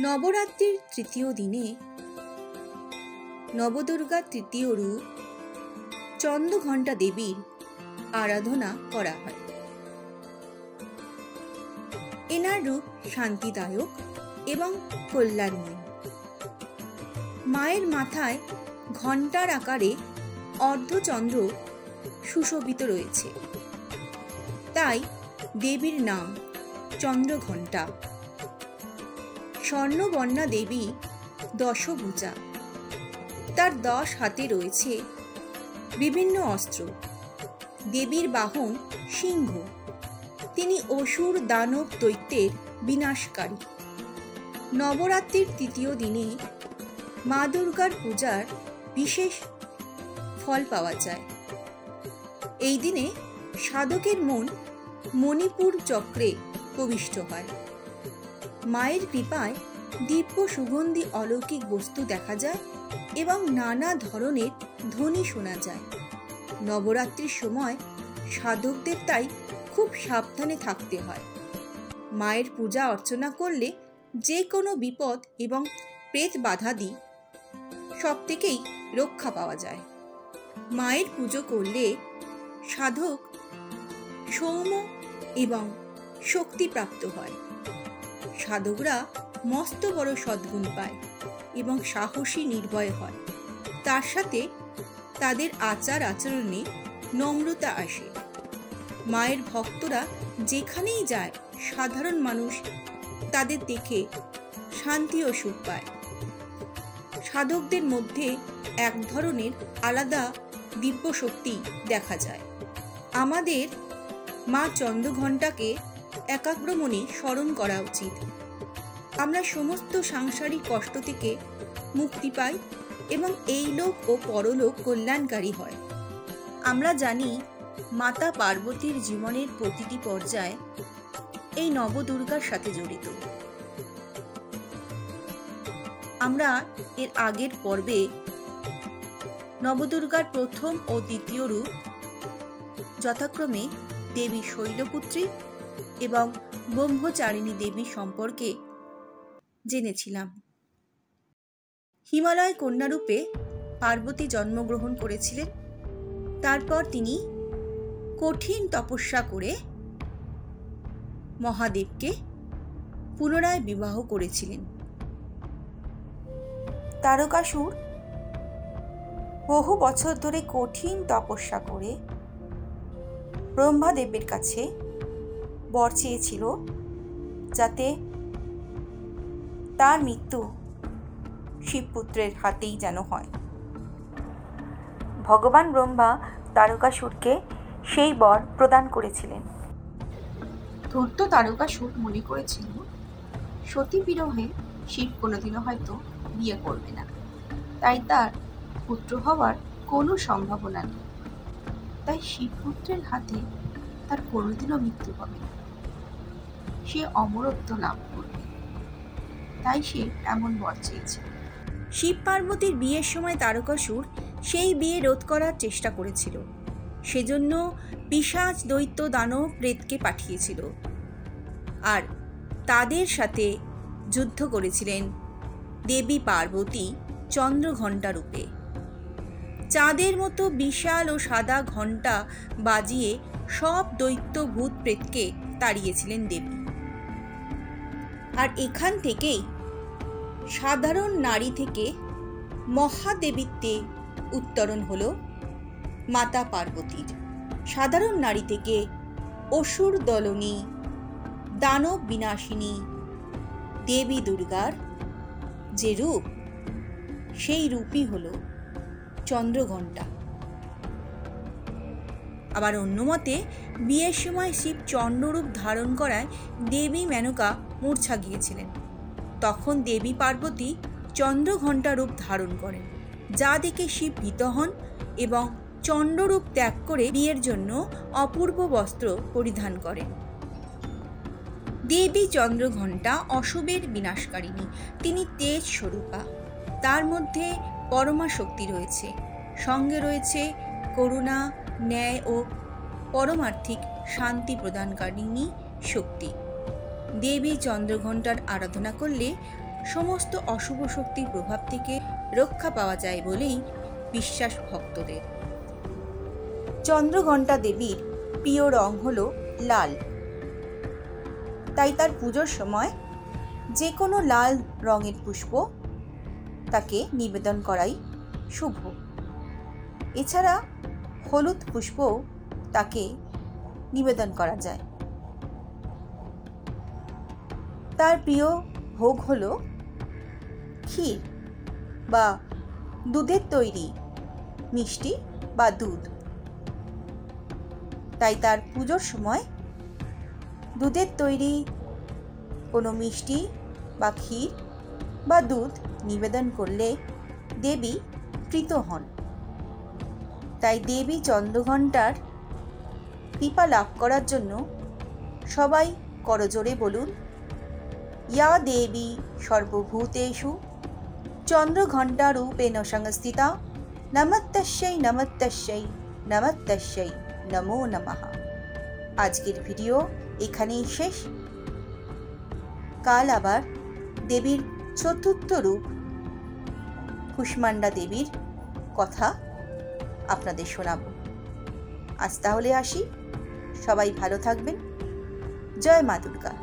নবরাত্রির তৃতীয় দিনে নবদুর্গার তৃতীয় রূপ চন্দ্রঘণ্টা দেবীর আরাধনা করা হয়। এনার রূপ শান্তিদায়ক এবং কল্যাণময়। মায়ের মাথায় ঘণ্টার আকারে অর্ধচন্দ্র সুশোভিত রয়েছে, তাই দেবীর নাম চন্দ্রঘণ্টা। স্বর্ণবর্ণা দেবী দশভুজা, তার 10 হাতে রয়েছে বিভিন্ন অস্ত্র। দেবীর বাহন সিংহ, তিনি অসুর দানব দৈত্যের বিনাশকারী। নবরাত্রির তৃতীয় দিনে মা দুর্গার পূজার বিশেষ ফল পাওয়া যায়। এই দিনে সাধকের মন মণিপুর চক্রে প্রবিষ্ট হয়। মায়ের কৃপায় দিব্য সুগন্ধি অলৌকিক বস্তু দেখা যায় এবং নানা ধরনের ধ্বনি শোনা যায়। নবরাত্রির সময় সাধকদের তাই খুব সাবধানে থাকতে হয়। মায়ের পূজা অর্চনা করলে যে কোনো বিপদ এবং প্রেত বাধাদি সব থেকেই রক্ষা পাওয়া যায়। মায়ের পুজো করলে সাধক সৌম্য এবং শক্তিপ্রাপ্ত হয়। সাধকরা মস্ত বড় সদ্গুণ পায় এবং সাহসী নির্ভয় হয়। তার সাথে তাদের আচার আচরণে নম্রতা আসে। মায়ের ভক্তরা যেখানেই যায় সাধারণ মানুষ তাদের দেখে শান্তি ও সুখ পায়। সাধকদের মধ্যে এক ধরনের আলাদা দিব্য শক্তি দেখা যায়। আমাদের মা চন্দ্রঘণ্টাকে একাগ্র মনে স্মরণ করা উচিত। আমরা সমস্ত সাংসারিক কষ্ট থেকে মুক্তি পাই এবং এই লোক ও পরলোক কল্যাণকারী হয়। আমরা জানি মাতা পার্বতীর জীবনের প্রতিটি পর্যায়ে এই নবদুর্গার সাথে জড়িত। আমরা এর আগের পর্বে নবদুর্গার প্রথম ও দ্বিতীয় রূপ যথাক্রমে দেবী শৈলপুত্রী এবং ব্রহ্মচারিণী দেবী সম্পর্কে জেনেছিলাম। হিমালয় কন্যারূপে পার্বতী জন্মগ্রহণ করেছিলেন। তারপর তিনি কঠিন তপস্যা করে মহাদেবকে পুনরায় বিবাহ করেছিলেন। তারকাসুর বহু বছর ধরে কঠিন তপস্যা করে ব্রহ্মাদেবের কাছে বর চেয়েছিল যাতে তার মৃত্যু শিবপুত্রের হাতেই যেন হয়। ভগবান ব্রহ্মা তারকাসুরকে সেই বর প্রদান করেছিলেন। ধূর্ত তারকাসুর মনে করেছিল সতী বিরহে শিব কোনোদিনও হয়তো বিয়ে করবে না, তাই তার পুত্র হওয়ার কোনো সম্ভাবনা নেই। তাই শিবপুত্রের হাতে তার কোনোদিনও মৃত্যু হবে না, সে অমরত্ব লাভ করবে। তাই সে এমন বর চেয়েছিল। শিব পার্বতীর বিয়ের সময় তারকাসুর সেই বিয়ে রোধ করার চেষ্টা করেছিল। সেজন্য পিশাচ দৈত্য দানব প্রেতকে পাঠিয়েছিল আর তাদের সাথে যুদ্ধ করেছিলেন দেবী পার্বতী চন্দ্রঘণ্টা রূপে। চাঁদের মতো বিশাল ও সাদা ঘণ্টা বাজিয়ে সব দৈত্য ভূত প্রেতকে তাড়িয়েছিলেন দেবী। আর এখান থেকেই সাধারণ নারী থেকে মহাদেবীত্বে উত্তরণ হল মাতা পার্বতীর। সাধারণ নারী থেকে অসুর দলনী, দানব বিনাশিনী দেবী দুর্গার যে রূপ, সেই রূপই হল চন্দ্রঘণ্টা। আবার অন্য মতে বিয়ের সময় শিব চন্দ্ররূপ ধারণ করায় দেবী মেনকা মূর্ছা গিয়েছিলেন। তখন দেবী পার্বতী চন্দ্রঘণ্টা রূপ ধারণ করেন, যা দেখে শিব ভীত হন এবং চন্দ্ররূপ ত্যাগ করে বিয়ের জন্য অপূর্ব বস্ত্র পরিধান করেন। দেবী চন্দ্রঘণ্টা অশুভের বিনাশকারিণী, তিনি তেজ স্বরূপা। তার মধ্যে পরমা শক্তি রয়েছে, সঙ্গে রয়েছে করুণা, ন্যায় ও পরমার্থিক শান্তি প্রদানকারিণী শক্তি। দেবী চন্দ্রঘণ্টার আরাধনা করলে সমস্ত অশুভ শক্তির প্রভাব থেকে রক্ষা পাওয়া যায় বলেই বিশ্বাস ভক্তদের। চন্দ্রঘণ্টা দেবীর প্রিয় রং হলো লাল, তাই তার পুজোর সময় যে কোনো লাল রঙের পুষ্প তাকে নিবেদন করাই শুভ। এছাড়া হলুদ পুষ্পও তাকে নিবেদন করা যায়। তার প্রিয় ভোগ হলো ক্ষীর বা দুধের তৈরি মিষ্টি বা দুধ, তাই তার পুজোর সময় দুধের তৈরি কোনো মিষ্টি বা ক্ষীর বা দুধ নিবেদন করলে দেবী প্রীত হন। তাই দেবী চন্দ্রঘণ্টার কৃপা লাভ করার জন্য সবাই করজোড়ে বলুন, ইয়া দেবী সর্বভূতেষু চন্দ্রঘণ্টা রূপেণ সংস্থিতা নমস্তস্যৈ নমস্তস্যৈ নমস্তস্যৈ নমো নমঃ। আজকের ভিডিও এখানেই শেষ। কাল আবার দেবীর চতুর্থ রূপ কুষ্মাণ্ডা দেবীর কথা আপনাদের শোনাব। আজ তাহলে আসি, সবাই ভালো থাকবেন। জয় মা দুর্গা।